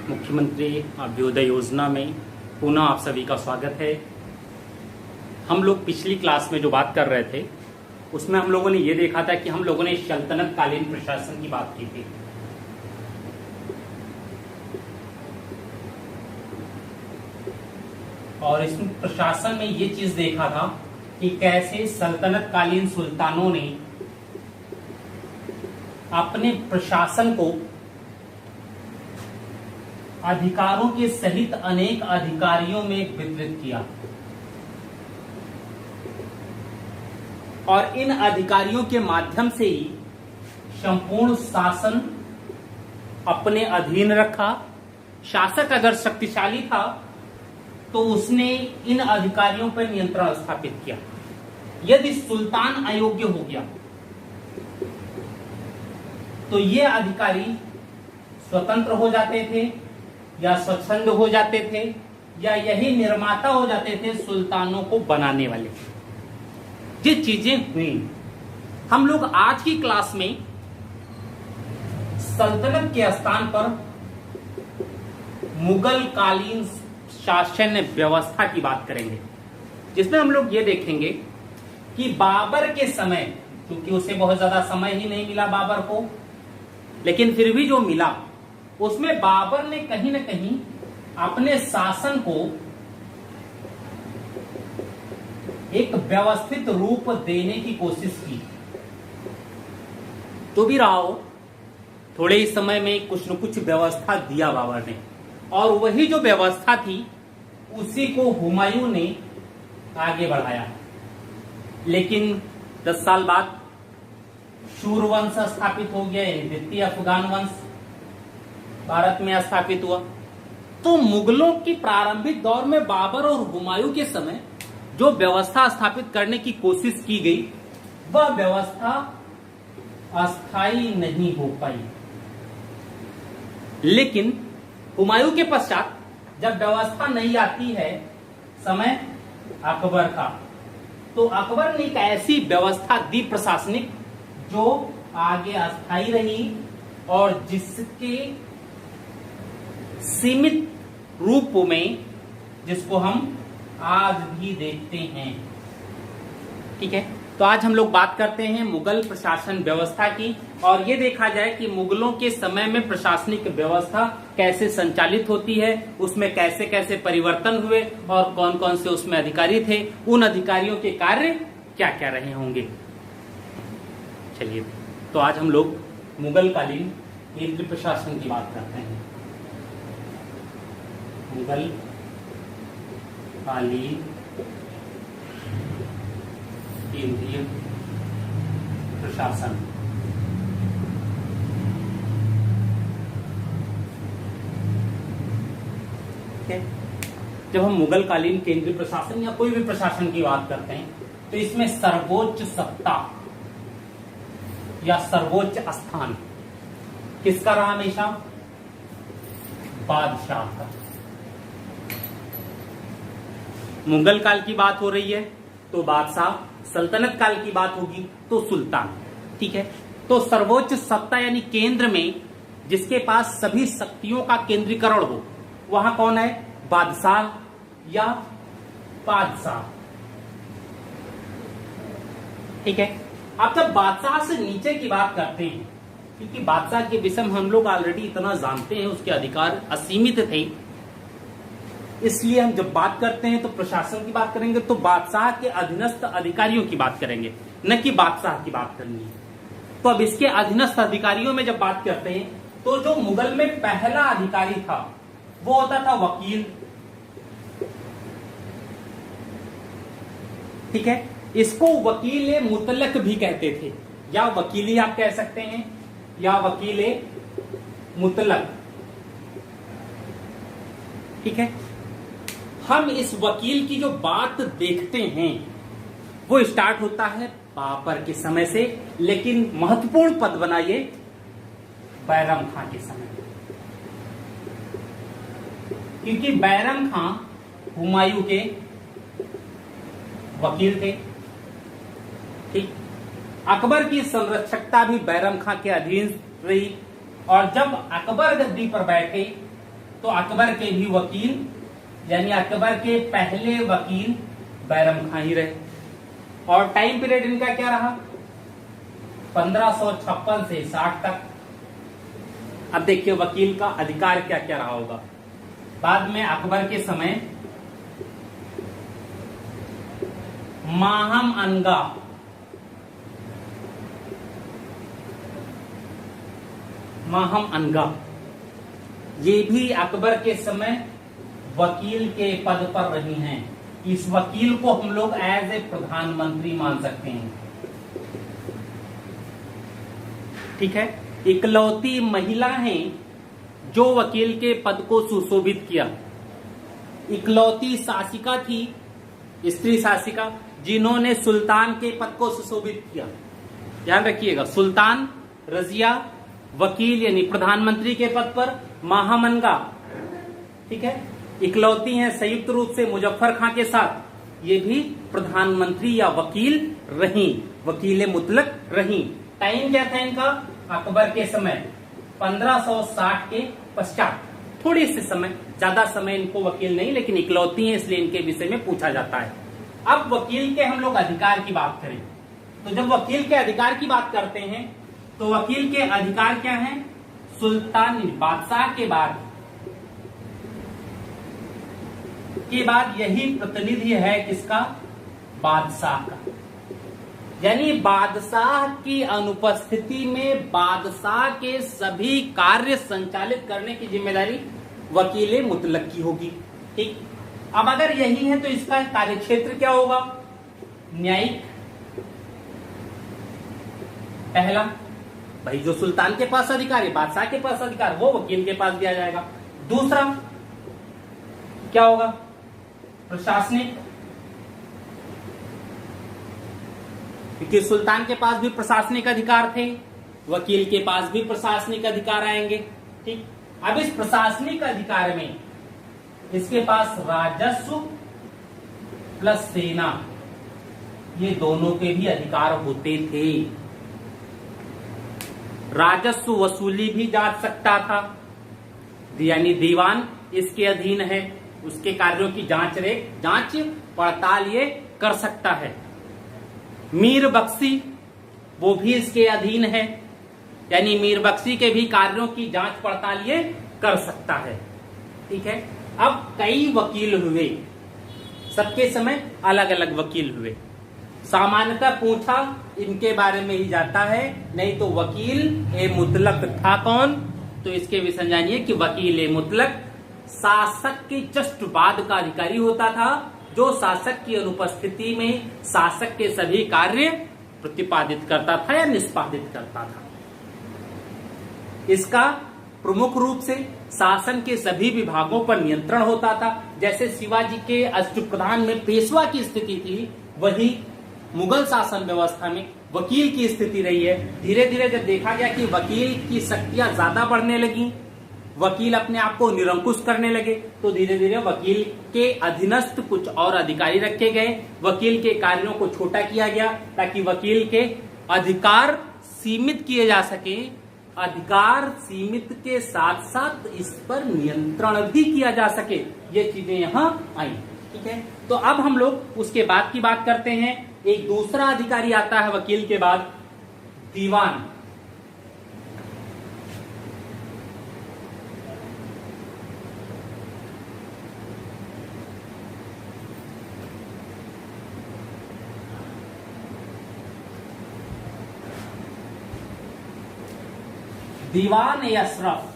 मुख्यमंत्री अभ्युदय योजना में पुनः आप सभी का स्वागत है। हम लोग पिछली क्लास में जो बात कर रहे थे उसमें हम लोगों ने ये देखा था कि हम लोगों ने सल्तनत कालीन प्रशासन की बात की थी। और इस प्रशासन में ये चीज देखा था कि कैसे सल्तनत कालीन सुल्तानों ने अपने प्रशासन को अधिकारों के सहित अनेक अधिकारियों में वितरित किया और इन अधिकारियों के माध्यम से ही संपूर्ण शासन अपने अधीन रखा। शासक अगर शक्तिशाली था तो उसने इन अधिकारियों पर नियंत्रण स्थापित किया। यदि सुल्तान अयोग्य हो गया तो ये अधिकारी स्वतंत्र हो जाते थे या स्वच्छंद हो जाते थे या यही निर्माता हो जाते थे सुल्तानों को बनाने वाले। ये चीजें हुई। हम लोग आज की क्लास में सल्तनत के स्थान पर मुगल कालीन शासन व्यवस्था की बात करेंगे, जिसमें हम लोग ये देखेंगे कि बाबर के समय, क्योंकि उसे बहुत ज्यादा समय ही नहीं मिला बाबर को, लेकिन फिर भी जो मिला उसमें बाबर ने कहीं न कहीं अपने शासन को एक व्यवस्थित रूप देने की कोशिश की। तो भी रहा हो, थोड़े ही समय में कुछ न कुछ व्यवस्था दिया बाबर ने, और वही जो व्यवस्था थी उसी को हुमायूं ने आगे बढ़ाया। लेकिन 10 साल बाद शूरवंश स्थापित हो गया, यानी द्वितीय अफगान वंश भारत में स्थापित हुआ। तो मुगलों की प्रारंभिक दौर में बाबर और हुमायूं के समय जो व्यवस्था स्थापित करने की कोशिश की गई वह व्यवस्था अस्थायी नहीं हो पाई। लेकिन हुमायूं के पश्चात जब व्यवस्था नहीं आती है समय अकबर का, तो अकबर ने एक ऐसी व्यवस्था दी प्रशासनिक जो आगे अस्थायी रही और जिसके सीमित रूप में जिसको हम आज भी देखते हैं। ठीक है, तो आज हम लोग बात करते हैं मुगल प्रशासन व्यवस्था की, और ये देखा जाए कि मुगलों के समय में प्रशासनिक व्यवस्था कैसे संचालित होती है, उसमें कैसे कैसे परिवर्तन हुए और कौन कौन से उसमें अधिकारी थे, उन अधिकारियों के कार्य क्या क्या रहे होंगे। चलिए, तो आज हम लोग मुगल कालीन केंद्रीय प्रशासन की बात करते हैं। मुगल कालीन केंद्रीय प्रशासन। जब हम मुगल कालीन केंद्रीय प्रशासन या कोई भी प्रशासन की बात करते हैं तो इसमें सर्वोच्च सत्ता या सर्वोच्च स्थान किसका रहा? हमेशा बादशाह का। मुगल काल की बात हो रही है तो बादशाह, सल्तनत काल की बात होगी तो सुल्तान। ठीक है, तो सर्वोच्च सत्ता यानी केंद्र में जिसके पास सभी शक्तियों का केंद्रीकरण हो वहां कौन है? बादशाह या बादशाह। ठीक है, अब जब बादशाह से नीचे की बात करते हैं, क्योंकि बादशाह के विषय में हम लोग ऑलरेडी इतना जानते हैं, उसके अधिकार असीमित थे, इसलिए हम जब बात करते हैं तो प्रशासन की बात करेंगे तो बादशाह के अधीनस्थ अधिकारियों की बात करेंगे, न कि बादशाह की बात करनी है। तो अब इसके अधीनस्थ अधिकारियों में जब बात करते हैं तो जो मुगल में पहला अधिकारी था वो होता था वकील। ठीक है, इसको वकील मुतलक भी कहते थे, या वकीली आप कह सकते हैं, या वकील मुतलक। ठीक है, हम इस वकील की जो बात देखते हैं वो स्टार्ट होता है बाबर के समय से, लेकिन महत्वपूर्ण पद बनाइए बैरम खां के समय, क्योंकि बैरम खां हुमायूं के वकील थे। ठीक, अकबर की संरक्षकता भी बैरम खां के अधीन रही, और जब अकबर गद्दी पर बैठे तो अकबर के भी वकील यानी अकबर के पहले वकील बैरम खां ही रहे। और टाइम पीरियड इनका क्या रहा? 1556 से 60 तक। अब देखिए वकील का अधिकार क्या क्या रहा होगा। बाद में अकबर के समय माहम अनगा ये भी अकबर के समय वकील के पद पर रही हैं। इस वकील को हम लोग एज ए प्रधानमंत्री मान सकते हैं। ठीक है, इकलौती महिला हैं जो वकील के पद को सुशोभित किया। इकलौती शासिका थी, स्त्री शासिका, जिन्होंने सुल्तान के पद को सुशोभित किया। ध्यान रखिएगा, सुल्तान, रजिया, वकील यानी प्रधानमंत्री के पद पर, महामनगा, ठीक है, इकलौती हैं संयुक्त रूप से मुजफ्फर खां के साथ। ये भी प्रधानमंत्री या वकील रही, वकील मुतलक रही। टाइम क्या था इनका? अकबर के समय 1560 के पश्चात, थोड़ी सी समय, ज्यादा समय इनको वकील नहीं, लेकिन इकलौती हैं इसलिए इनके विषय में पूछा जाता है। अब वकील के हम लोग अधिकार की बात करें तो जब वकील के अधिकार की बात करते हैं तो वकील के अधिकार क्या हैं? सुल्तान बादशाह के बाद यही प्रतिनिधि है किसका? बादशाह का। यानी बादशाह की अनुपस्थिति में बादशाह के सभी कार्य संचालित करने की जिम्मेदारी वकील मुतलक की होगी। ठीक, अब अगर यही है तो इसका कार्यक्षेत्र क्या होगा? न्यायिक। पहला भाई जो सुल्तान के पास अधिकार है, बादशाह के पास अधिकार, वो वकील के पास दिया जाएगा। दूसरा क्या होगा? प्रशासनिक, क्योंकि सुल्तान के पास भी प्रशासनिक अधिकार थे, वकील के पास भी प्रशासनिक अधिकार आएंगे। ठीक, अब इस प्रशासनिक अधिकार में इसके पास राजस्व प्लस सेना, ये दोनों के भी अधिकार होते थे। राजस्व वसूली भी जा सकता था, यानी दीवान इसके अधीन है, उसके कार्यों की जांच पड़ताल ये कर सकता है। मीर बख्शी वो भी इसके अधीन है, यानी मीर बख्शी के भी कार्यों की जांच पड़ताल ये कर सकता है। ठीक है, अब कई वकील हुए, सबके समय अलग अलग वकील हुए। सामान्यतः पूछा इनके बारे में ही जाता है, नहीं तो वकील ए मुतलक था कौन? तो इसके विषय जानिए कि वकील ए मुतलक शासक के जस्ट बाद का अधिकारी होता था, जो शासक की अनुपस्थिति में शासक के सभी कार्य प्रतिपादित करता था या निष्पादित करता था। इसका प्रमुख रूप से शासन के सभी विभागों पर नियंत्रण होता था। जैसे शिवाजी के अष्टप्रधान में पेशवा की स्थिति थी, वही मुगल शासन व्यवस्था में वकील की स्थिति रही है। धीरे धीरे जब देखा गया कि वकील की शक्तियां ज्यादा बढ़ने लगी, वकील अपने आप को निरंकुश करने लगे, तो धीरे धीरे वकील के अधीनस्थ कुछ और अधिकारी रखे गए। वकील के कार्यों को छोटा किया गया ताकि वकील के अधिकार सीमित किए जा सके। अधिकार सीमित के साथ साथ इस पर नियंत्रण भी किया जा सके, ये चीजें यहाँ आई। ठीक है, तो अब हम लोग उसके बाद की बात करते हैं। एक दूसरा अधिकारी आता है वकील के बाद, दीवान। दीवान अशरफ,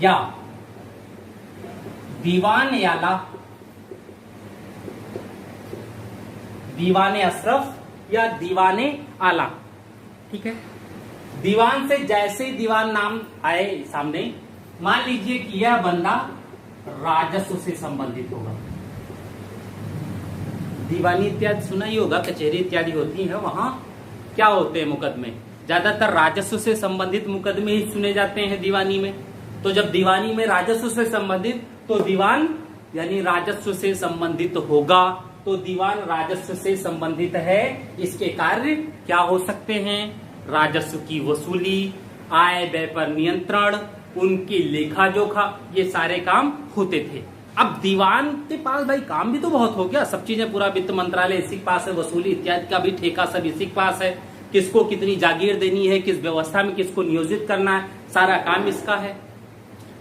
या दीवान आला, दीवान अशरफ या दीवाने आला। ठीक है, दीवान से जैसे दीवान नाम आए सामने, मान लीजिए कि यह बंदा राजस्व से संबंधित होगा। दीवानी इत्यादि सुना ही होगा, कचहरी इत्यादि होती है, वहां क्या होते हैं मुकदमे? ज्यादातर राजस्व से संबंधित मुकदमे ही सुने जाते हैं दीवानी में। तो जब दीवानी में राजस्व से संबंधित, तो दीवान यानी राजस्व से संबंधित होगा। तो दीवान राजस्व से संबंधित है। इसके कार्य क्या हो सकते हैं? राजस्व की वसूली, आय व्यय पर नियंत्रण, उनकी लेखा जोखा, ये सारे काम होते थे। अब दीवान के पास भाई काम भी तो बहुत हो गया, सब चीजें पूरा वित्त मंत्रालय इसी के पास है, वसूली इत्यादि का भी ठेका सब इसी के पास है, किसको कितनी जागीर देनी है, किस व्यवस्था में किसको नियोजित करना है, सारा काम इसका है।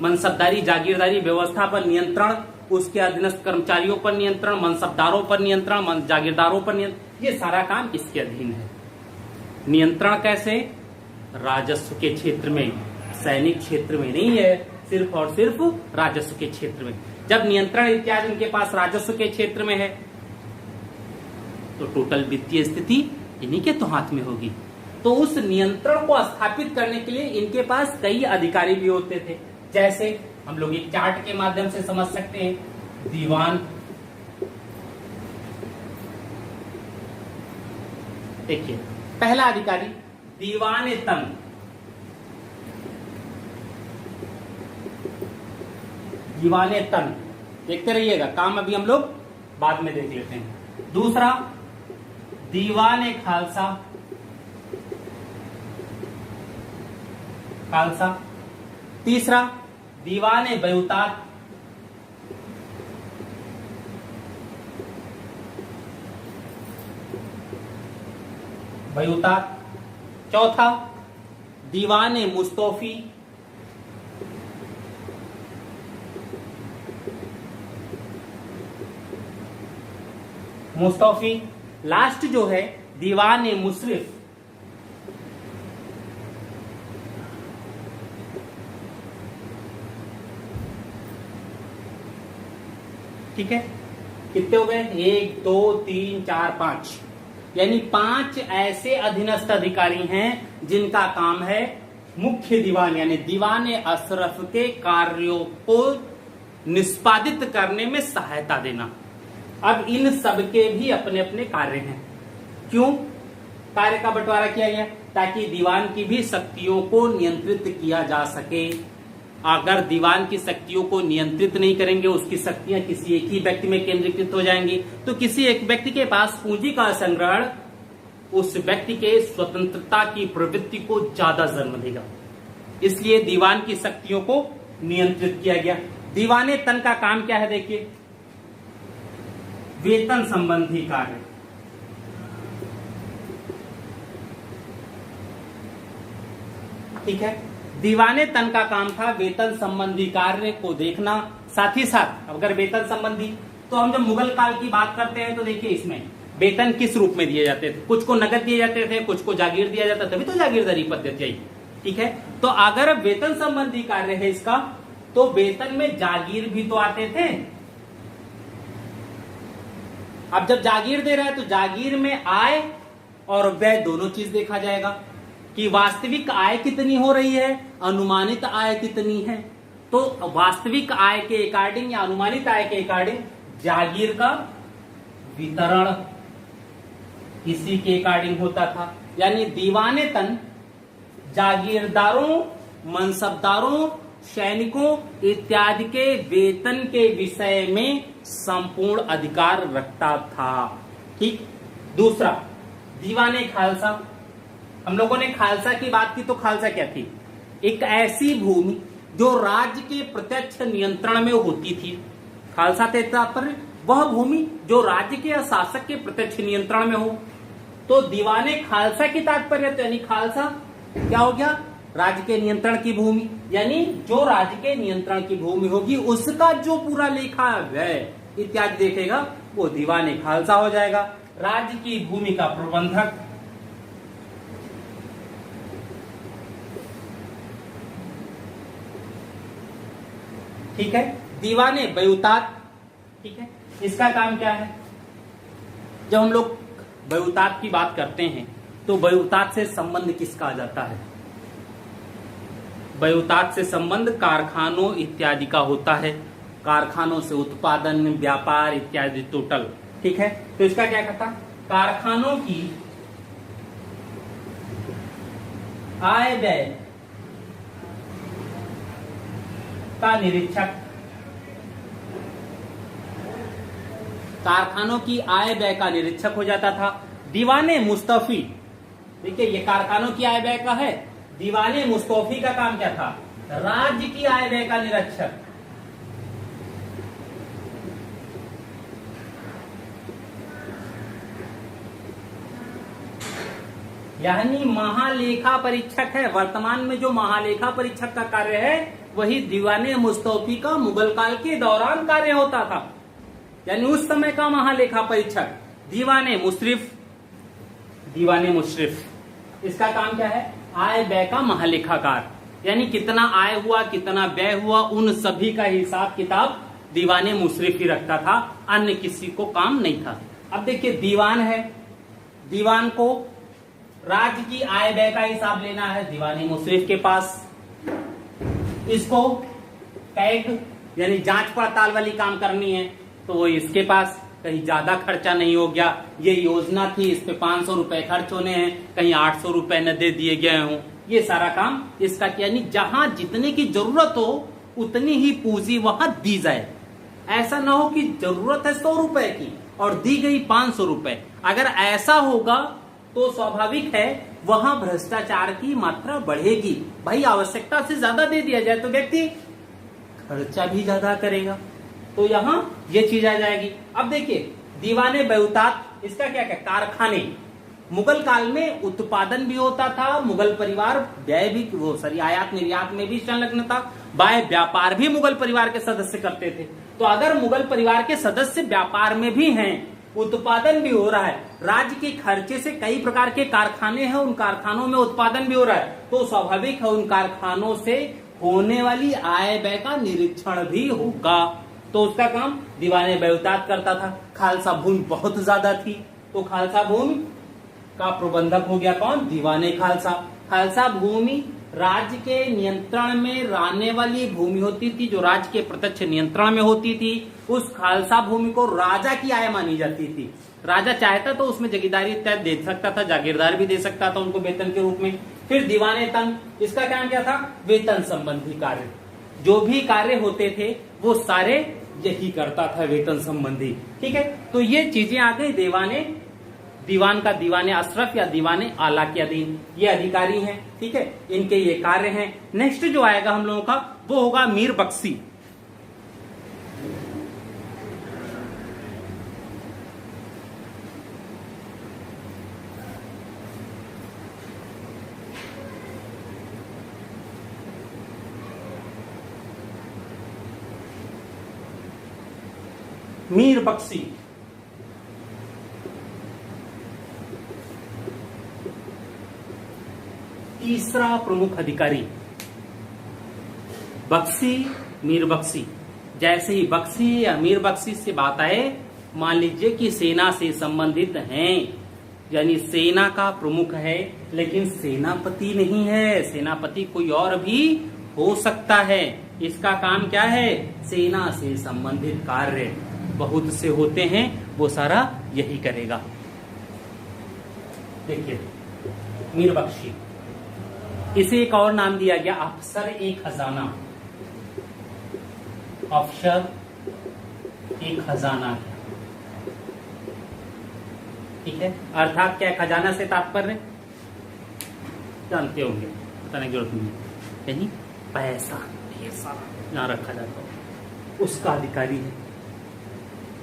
मनसबदारी जागीरदारी व्यवस्था पर नियंत्रण, उसके अधीनस्थ कर्मचारियों पर नियंत्रण, मनसबदारों पर नियंत्रण, जागीरदारों पर नियंत्रण, ये सारा काम इसके अधीन है। नियंत्रण कैसे? राजस्व के क्षेत्र में, सैनिक क्षेत्र में नहीं है, सिर्फ और सिर्फ राजस्व के क्षेत्र में। जब नियंत्रण इत्यादि उनके पास राजस्व के क्षेत्र में है तो टोटल वित्तीय स्थिति इन्हीं के तो हाथ में होगी। तो उस नियंत्रण को स्थापित करने के लिए इनके पास कई अधिकारी भी होते थे। जैसे हम लोग एक चार्ट के माध्यम से समझ सकते हैं। दीवान, देखिए पहला अधिकारी दीवान तंग, दीवाने तन, देखते रहिएगा, काम अभी हम लोग बाद में देख लेते हैं। दूसरा दीवाने खालसा, खालसा। तीसरा दीवाने बयूतात, बयूतात। चौथा दीवाने मुस्तौफी, मुस्तौफी। लास्ट जो है दीवाने मुशरिफ, ठीक है। कितने हो गए? 1 2 3 4 5, यानी 5 ऐसे अधीनस्थ अधिकारी हैं जिनका काम है मुख्य दीवान यानी दीवाने अशरफ के कार्यों को निष्पादित करने में सहायता देना। अब इन सबके भी अपने अपने कार्य हैं। क्यों कार्य का बंटवारा किया गया? ताकि दीवान की भी शक्तियों को नियंत्रित किया जा सके। अगर दीवान की शक्तियों को नियंत्रित नहीं करेंगे, उसकी शक्तियां किसी एक ही व्यक्ति में केंद्रीकृत हो जाएंगी, तो किसी एक व्यक्ति के पास पूंजी का संग्रहण उस व्यक्ति के स्वतंत्रता की प्रवृत्ति को ज्यादा जन्म देगा। इसलिए दीवान की शक्तियों को नियंत्रित किया गया। दीवाने तन का काम क्या है? देखिए, वेतन संबंधी कार्य, ठीक है। दीवाने तन का काम था वेतन संबंधी कार्य को देखना। साथ ही साथ अगर वेतन संबंधी, तो हम जब मुगल काल की बात करते हैं तो देखिए इसमें वेतन किस रूप में दिए जाते थे? कुछ को नगद दिए जाते थे, कुछ को जागीर दिया जाता, तभी तो जागीरदारी पद्धति आई, ठीक है। तो अगर वेतन संबंधी कार्य है इसका, तो वेतन में जागीर भी तो आते थे। अब जब जागीर दे रहा है तो जागीर में आय और व्यय दोनों चीज देखा जाएगा कि वास्तविक आय कितनी हो रही है, अनुमानित आय कितनी है। तो वास्तविक आय के अकॉर्डिंग या अनुमानित आय के अकॉर्डिंग जागीर का वितरण इसी के अकॉर्डिंग होता था। यानी दीवाने तन जागीरदारों, मनसबदारों, सैनिकों इत्यादि के वेतन के विषय में संपूर्ण अधिकार रखता था, ठीक। दूसरा दीवाने खालसा, हम लोगों ने खालसा की बात की, तो खालसा क्या थी? एक ऐसी भूमि जो राज्य के प्रत्यक्ष नियंत्रण में होती थी। खालसा के तात्पर्य वह भूमि जो राज्य के या शासक के प्रत्यक्ष नियंत्रण में हो। तो दीवाने खालसा की तात्पर्य, तो यानी खालसा क्या हो गया? राज्य के नियंत्रण की भूमि, यानी जो राज्य के नियंत्रण की भूमि होगी उसका जो पूरा लेखा व्यय इत्यादि देखेगा वो दीवाने खालसा हो जाएगा। राज्य की भूमि का प्रबंधक, ठीक है। दीवाने बयूतात, ठीक है, इसका काम क्या है? जब हम लोग बयूतात की बात करते हैं तो बयूतात से संबंध किसका आ जाता है? बयूतात से संबंध कारखानों इत्यादि का होता है। कारखानों से उत्पादन, व्यापार इत्यादि टोटल, ठीक है। तो इसका क्या कहता? कारखानों की आय व्यय का निरीक्षक, कारखानों की आय व्यय का निरीक्षक हो जाता था। दीवाने मुस्तफी, देखिए ये कारखानों की आय व्यय का है। दीवाने मुस्तफी का काम क्या था? राज्य की आय व्यय का निरीक्षक। यानी महालेखा परीक्षक है। वर्तमान में जो महालेखा परीक्षक का कार्य है वही दीवाने मुस्तौफी का मुगल काल के दौरान कार्य होता था। यानी उस समय का महालेखा परीक्षक दीवाने मुशरिफ। दीवाने मुशरिफ इसका काम क्या है? आय व्यय का महालेखाकार, यानी कितना आय हुआ कितना व्यय हुआ उन सभी का हिसाब किताब दीवाने मुशरिफ ही रखता था, अन्य किसी को काम नहीं था। अब देखिए दीवान है, दीवान को राज्य की आय व्यय का हिसाब लेना है दीवाने मुशरिफ के पास। इसको कैग यानी जांच पड़ताल वाली काम करनी है तो वो इसके पास। कहीं ज्यादा खर्चा नहीं हो गया, ये योजना थी इस पे 500 रुपए खर्च होने हैं, कहीं 800 रुपए न दे दिए गए हों, ये सारा काम इसका। यानी जहां जितने की जरूरत हो उतनी ही पूंजी वहां दी जाए। ऐसा ना हो कि जरूरत है 100 रुपए की और दी गई 500 रुपए। अगर ऐसा होगा तो स्वाभाविक है वहां भ्रष्टाचार की मात्रा बढ़ेगी। भाई आवश्यकता से ज्यादा दे दिया जाए तो व्यक्ति खर्चा भी ज्यादा करेगा, तो यहां ये चीज आ जाएगी। अब देखिए दीवाने बहुतात, इसका क्या क्या? कारखाने। मुगल काल में उत्पादन भी होता था, मुगल परिवार व्यय भी वो सॉरी आयात निर्यात में भी संलग्न था, बाह्य व्यापार भी मुगल परिवार के सदस्य करते थे। तो अगर मुगल परिवार के सदस्य व्यापार में भी हैं, उत्पादन भी हो रहा है, राज्य के खर्चे से कई प्रकार के कारखाने हैं, उन कारखानों में उत्पादन भी हो रहा है, तो स्वाभाविक है उन कारखानों से होने वाली आय व्यय का निरीक्षण भी होगा। तो उसका काम दीवाने बहुतात करता था। खालसा भूमि बहुत ज्यादा थी तो खालसा भूमि का प्रबंधक हो गया कौन? दीवाने खालसा। खालसा भूमि राज्य के नियंत्रण में रहने वाली भूमि होती थी, जो राज्य के प्रत्यक्ष नियंत्रण में होती थी। उस खालसा भूमि को राजा की आय मानी जाती थी। राजा चाहता तो उसमें जगीरदारी इत्यादि दे सकता था, जागीरदार भी दे सकता था उनको वेतन के रूप में। फिर दीवाने तंग, इसका काम क्या था? वेतन संबंधी कार्य। जो भी कार्य होते थे वो सारे यही करता था, वेतन संबंधी। ठीक है, तो ये चीजें आ गई दीवान का दीवाने अशरफ या दीवाने आला के अधीन ये अधिकारी हैं। ठीक है, इनके ये कार्य हैं। नेक्स्ट जो आएगा हम लोगों का वो होगा मीर बख्शी। मीर बख्शी तीसरा प्रमुख अधिकारी। बख्शी, मीर बख्शी। जैसे ही बख्शी या मीर बख्शी से बात आए, मान लीजिए कि सेना से संबंधित हैं, यानी सेना का प्रमुख है लेकिन सेनापति नहीं है, सेनापति कोई और भी हो सकता है। इसका काम क्या है? सेना से संबंधित कार्य बहुत से होते हैं, वो सारा यही करेगा। देखिए मीर बख्शी, इसे एक और नाम दिया गया अफसर ए खजाना। अफसर ए खजाना, ठीक है। अर्थात क्या खजाना से तात्पर्य जानते होंगे, बताने की जरूरत नहीं, यानी पैसा ढेर सारा यहां रखा जाता है, उसका अधिकारी है।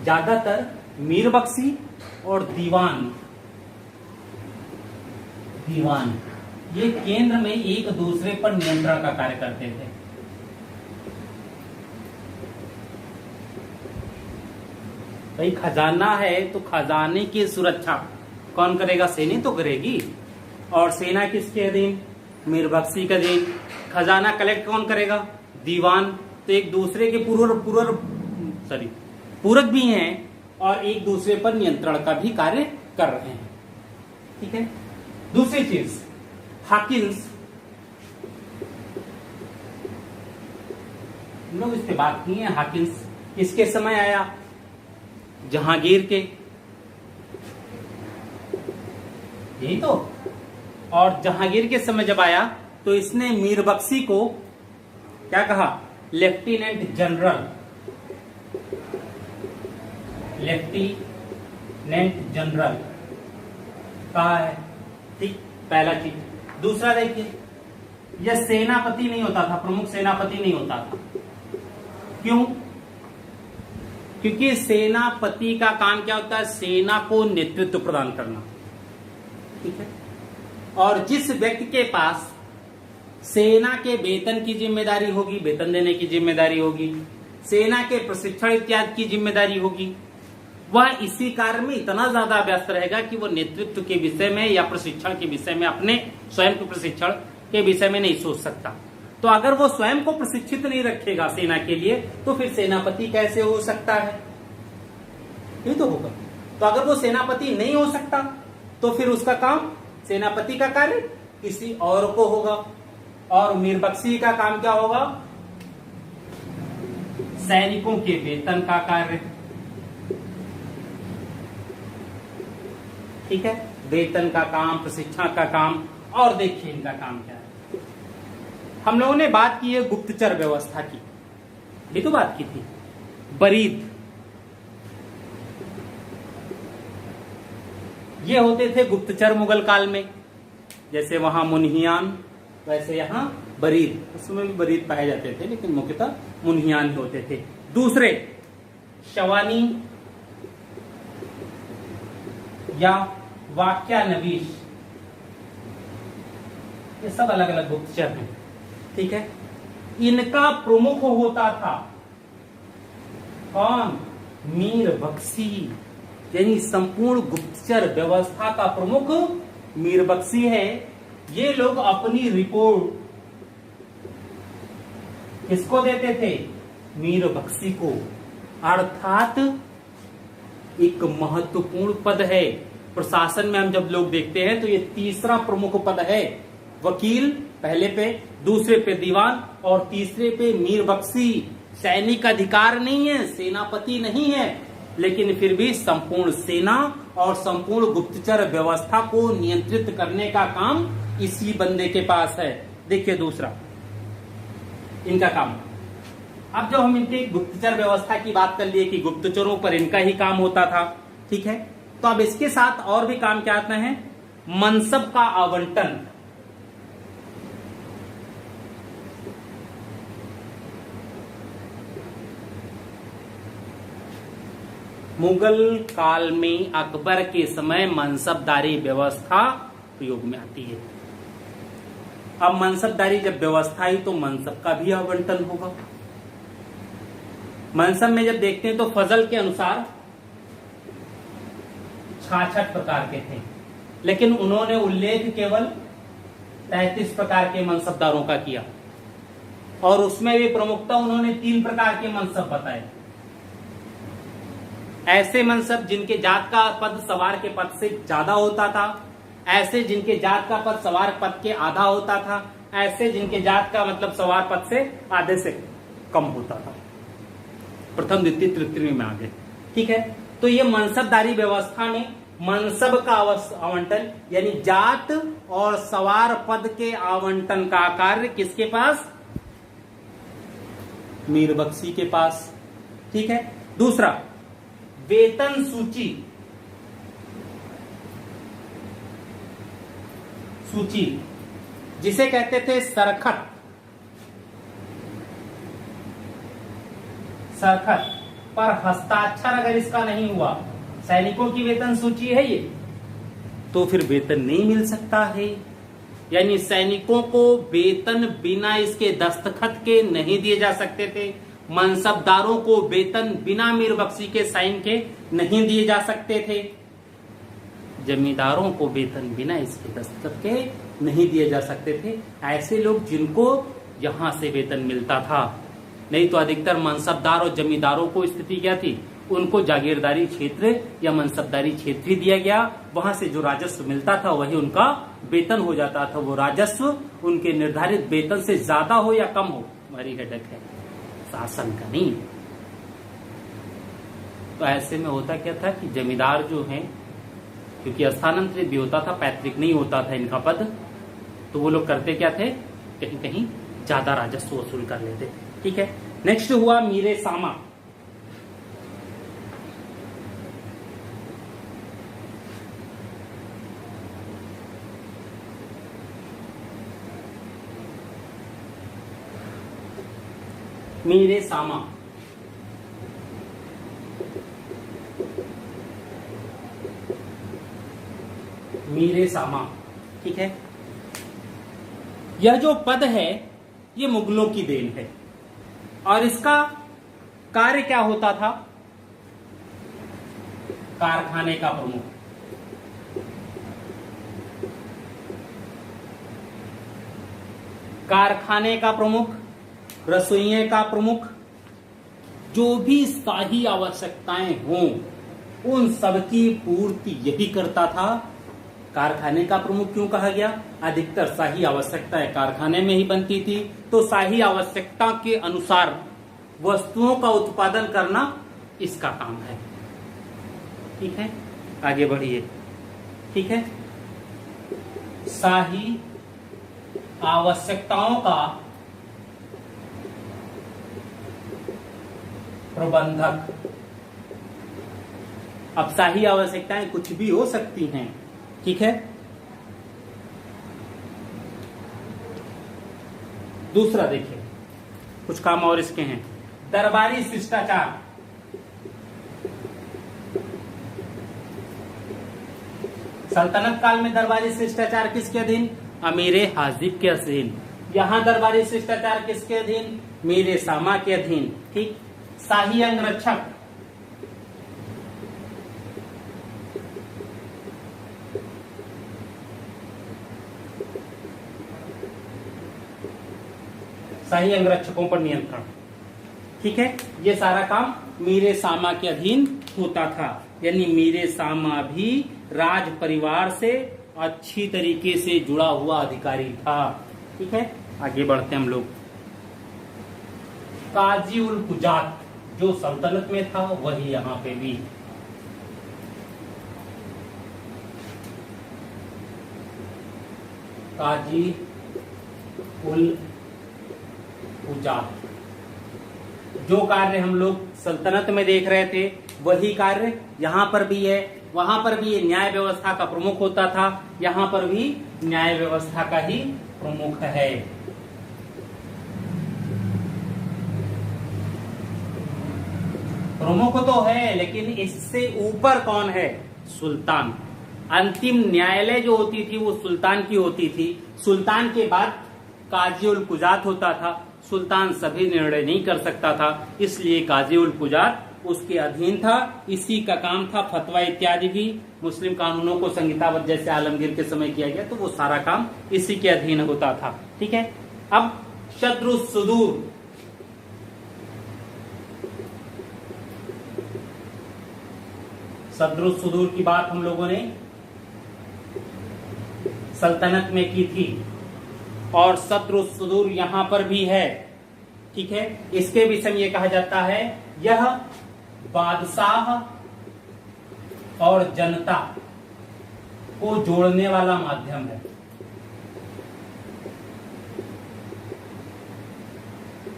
ज्यादातर मीर बख्शी और दीवान ये केंद्र में एक दूसरे पर नियंत्रण का कार्य करते थे। भाई खजाना है तो खजाने की सुरक्षा कौन करेगा? सेना तो करेगी। और सेना किसके अधीन? मीर बख्शी के अधीन। खजाना कलेक्ट कौन करेगा? दीवान। तो एक दूसरे के पूरक भी हैं और एक दूसरे पर नियंत्रण का भी कार्य कर रहे हैं। ठीक है। दूसरी चीज हाकिम्स, लोग इस पे बात की है। हाकिम्स किसके समय आया? जहांगीर के, यही तो। और जहांगीर के समय जब आया तो इसने मीर बख्शी को क्या कहा? Lieutenant general. Lieutenant lieutenant general कहा है, ठीक, पहला चीज। दूसरा देखिए, यह सेनापति नहीं होता था, प्रमुख सेनापति नहीं होता था। क्यों? क्योंकि सेनापति का काम क्या होता है? सेना को नेतृत्व प्रदान करना, ठीक है। और जिस व्यक्ति के पास सेना के वेतन की जिम्मेदारी होगी, वेतन देने की जिम्मेदारी होगी, सेना के प्रशिक्षण इत्यादि की जिम्मेदारी होगी, वह इसी कार्य में इतना ज्यादा व्यस्त रहेगा कि वो नेतृत्व के विषय में या प्रशिक्षण के विषय में, अपने स्वयं के प्रशिक्षण के विषय में नहीं सोच सकता। तो अगर वो स्वयं को प्रशिक्षित नहीं रखेगा सेना के लिए, तो फिर सेनापति कैसे हो सकता है? ये तो होगा। तो अगर वो सेनापति नहीं हो सकता, तो फिर उसका काम, सेनापति का कार्य किसी और को होगा। और मीरबख्शी का काम क्या होगा? सैनिकों के वेतन का कार्य, ठीक है, वेतन का काम, प्रशिक्षण का काम। और देखिए इनका काम क्या है। हम लोगों ने बात की है गुप्तचर व्यवस्था की, ये तो बात की थी। बरीद, ये होते थे गुप्तचर मुगल काल में, जैसे वहां मुन्हियान, वैसे यहां बरीद। उसमें भी बरीद पाए जाते थे, लेकिन मुख्यतः मुन्हियान ही होते थे। दूसरे शवानी या वाक्यानवीश, ये सब अलग अलग गुप्तचर हैं, ठीक है। इनका प्रमुख होता था कौन? मीरबख्शी, यानी संपूर्ण गुप्तचर व्यवस्था का प्रमुख मीरबख्शी है। ये लोग अपनी रिपोर्ट किसको देते थे? मीरबख्शी को। अर्थात एक महत्वपूर्ण पद है प्रशासन में। हम जब लोग देखते हैं तो ये तीसरा प्रमुख पद है। वकील पहले पे, दूसरे पे दीवान और तीसरे पे मीरबख्शी। सैनिक अधिकार नहीं है, सेनापति नहीं है, लेकिन फिर भी संपूर्ण सेना और संपूर्ण गुप्तचर व्यवस्था को नियंत्रित करने का काम इसी बंदे के पास है। देखिए दूसरा इनका काम। अब जब हम इनके गुप्तचर व्यवस्था की बात कर लिए कि गुप्तचरों पर इनका ही काम होता था, ठीक है, तो अब इसके साथ और भी काम क्या आते हैं? मनसब का आवंटन। मुगल काल में अकबर के समय मनसबदारी व्यवस्था प्रयोग में आती है। अब मनसबदारी जब व्यवस्था आई तो मनसब का भी आवंटन होगा। मनसब में जब देखते हैं तो फजल के अनुसार 66 प्रकार के थे, लेकिन उन्होंने उल्लेख केवल 33 प्रकार के मनसबदारों का किया। और उसमें भी प्रमुखता उन्होंने 3 प्रकार के मनसब बताए। ऐसे मनसब जिनके जात का पद सवार के पद से ज्यादा होता था, ऐसे जिनके जात का पद सवार पद के आधा होता था, ऐसे जिनके जात का मतलब सवार पद से आधे से कम होता था। प्रथम द्वितीय तृतीय में आगे, ठीक है। तो ये मनसबदारी व्यवस्था में मनसब का आवंटन यानी जात और सवार पद के आवंटन का कार्य किसके पास? मीरबख्शी के पास, ठीक है। दूसरा वेतन सूची। सूची जिसे कहते थे सरखत। सरखत पर हस्ताक्षर अगर इसका नहीं हुआ, सैनिकों की वेतन सूची है ये, तो फिर वेतन नहीं मिल सकता है। यानी सैनिकों को वेतन बिना इसके दस्तखत के नहीं दिए जा सकते थे। मनसबदारों को वेतन बिना मीरबख्शी के साइन के नहीं दिए जा सकते थे। जमींदारों को वेतन बिना इसके दस्तखत के नहीं दिए जा सकते थे। ऐसे लोग जिनको यहां से वेतन मिलता था, नहीं तो अधिकतर मनसबदार और जमींदारों को स्थिति क्या थी? उनको जागीरदारी क्षेत्र या मनसबदारी क्षेत्र ही दिया गया। वहां से जो राजस्व मिलता था वही उनका वेतन हो जाता था। वो राजस्व उनके निर्धारित वेतन से ज्यादा हो या कम हो, हमारी हेडक है, शासन का नहीं। तो ऐसे में होता क्या था कि जमींदार जो हैं, क्योंकि स्थानांतरित भी होता था, पैतृक नहीं होता था इनका पद, तो वो लोग करते क्या थे? कहीं कहीं ज्यादा राजस्व वसूल कर लेते, ठीक है। नेक्स्ट हुआ मीरे सामा। मीरे सामा, मीरे सामा, ठीक है। यह जो पद है ये मुगलों की देन है और इसका कार्य क्या होता था? कारखाने का प्रमुख, कारखाने का प्रमुख, रसोइये का प्रमुख, जो भी शाही आवश्यकताएं हों उन सबकी पूर्ति यही करता था। कारखाने का प्रमुख क्यों कहा गया? अधिकतर शाही आवश्यकताएं कारखाने में ही बनती थी, तो शाही आवश्यकता के अनुसार वस्तुओं का उत्पादन करना इसका काम है। ठीक है, आगे बढ़िए। ठीक है, शाही आवश्यकताओं का प्रबंधक। अब शाही आवश्यकताएं कुछ भी हो सकती हैं, ठीक है। दूसरा देखिए, कुछ काम और इसके हैं। दरबारी शिष्टाचार, सल्तनत काल में दरबारी शिष्टाचार किसके अधीन? अमीरे हाजिब के अधीन। यहां दरबारी शिष्टाचार किसके अधीन? मीरे सामा के अधीन। ठीक। शाही अंगरक्षक, शाही अंगरक्षकों पर नियंत्रण, ठीक है। ये सारा काम मीरे सामा के अधीन होता था, यानी मीरे सामा भी राज परिवार से अच्छी तरीके से जुड़ा हुआ अधिकारी था। ठीक है, आगे बढ़ते हैं हम लोग। काजी उल कुजात जो सल्तनत में था वही यहां पे भी। काजी उल कुजात, जो कार्य हम लोग सल्तनत में देख रहे थे वही कार्य यहां पर भी है। वहां पर भी ये न्याय व्यवस्था का प्रमुख होता था, यहां पर भी न्याय व्यवस्था का ही प्रमुख है। प्रमुख तो है, लेकिन इससे ऊपर कौन है? सुल्तान। अंतिम न्यायालय जो होती थी वो सुल्तान की होती थी। सुल्तान के बाद काजी उल कुजात होता था। सुल्तान सभी निर्णय नहीं कर सकता था, इसलिए काजी उल कुजात उसके अधीन था। इसी का काम था। फतवा इत्यादि भी मुस्लिम कानूनों को संहिताबद्ध जैसे आलमगीर के समय किया गया, तो वो सारा काम इसी के अधीन होता था। ठीक है। अब शत्रु सुदूर, शत्रु सुदूर की बात हम लोगों ने सल्तनत में की थी और शत्रु सुदूर यहां पर भी है। ठीक है, इसके विषय में यह कहा जाता है यह बादशाह और जनता को जोड़ने वाला माध्यम है।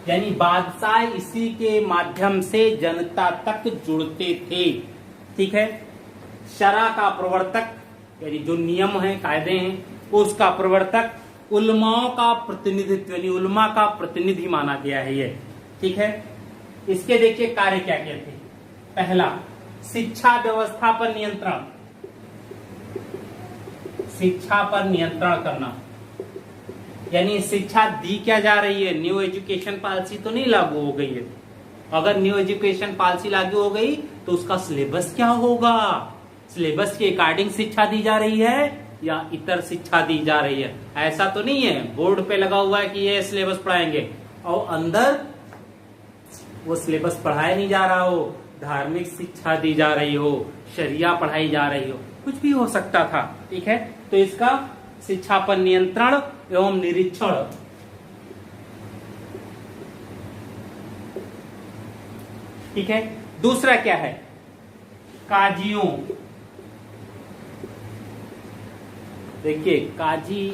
यानी बादशाह इसी के माध्यम से जनता तक जुड़ते थे। ठीक है। शरा का प्रवर्तक, यानी जो नियम है, कायदे हैं, उसका प्रवर्तक उलमाओं का प्रतिनिधित्व, यानी उलमा का प्रतिनिधि माना गया है ये। ठीक है। इसके देखिए कार्य क्या क्या थे। पहला, शिक्षा व्यवस्था पर नियंत्रण, शिक्षा पर नियंत्रण करना। यानी शिक्षा दी क्या जा रही है? न्यू एजुकेशन पॉलिसी तो नहीं लागू हो गई है। अगर न्यू एजुकेशन पॉलिसी लागू हो गई तो उसका सिलेबस क्या होगा? सिलेबस के अकॉर्डिंग शिक्षा दी जा रही है या इतर शिक्षा दी जा रही है? ऐसा तो नहीं है बोर्ड पे लगा हुआ है कि ये सिलेबस पढ़ाएंगे और अंदर वो सिलेबस पढ़ाया नहीं जा रहा हो, धार्मिक शिक्षा दी जा रही हो, शरिया पढ़ाई जा रही हो, कुछ भी हो सकता था। ठीक है। तो इसका शिक्षा पर नियंत्रण एवं निरीक्षण। ठीक है। दूसरा क्या है? काजियों। देखिए, काजी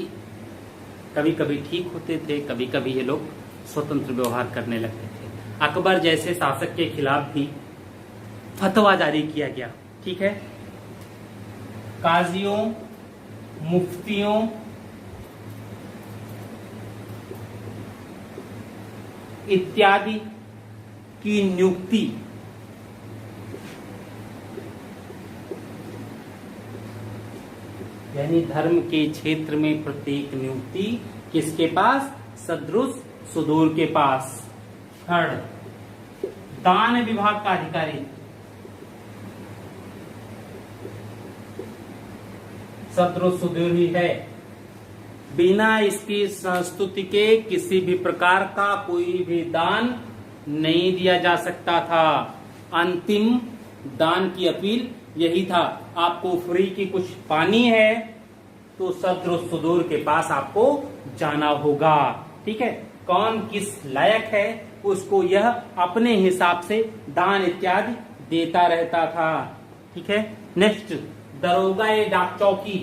कभी कभी ठीक होते थे, कभी कभी ये लोग स्वतंत्र व्यवहार करने लगते थे। अकबर जैसे शासक के खिलाफ भी फतवा जारी किया गया। ठीक है। काजियों, मुफ्तियों, इत्यादि की नियुक्ति, यानी धर्म के क्षेत्र में प्रत्येक नियुक्ति किसके पास? सदृश सुदूर के पास। थर्ड, दान विभाग का अधिकारी सदृश सुदूर ही है। बिना इसकी संस्तुति के किसी भी प्रकार का कोई भी दान नहीं दिया जा सकता था। अंतिम दान की अपील यही था, आपको फ्री की कुछ पानी है तो सदृश सुदूर के पास आपको जाना होगा। ठीक है, कौन किस लायक है उसको यह अपने हिसाब से दान इत्यादि देता रहता था। ठीक है, नेक्स्ट, दरोगा डाक चौकी।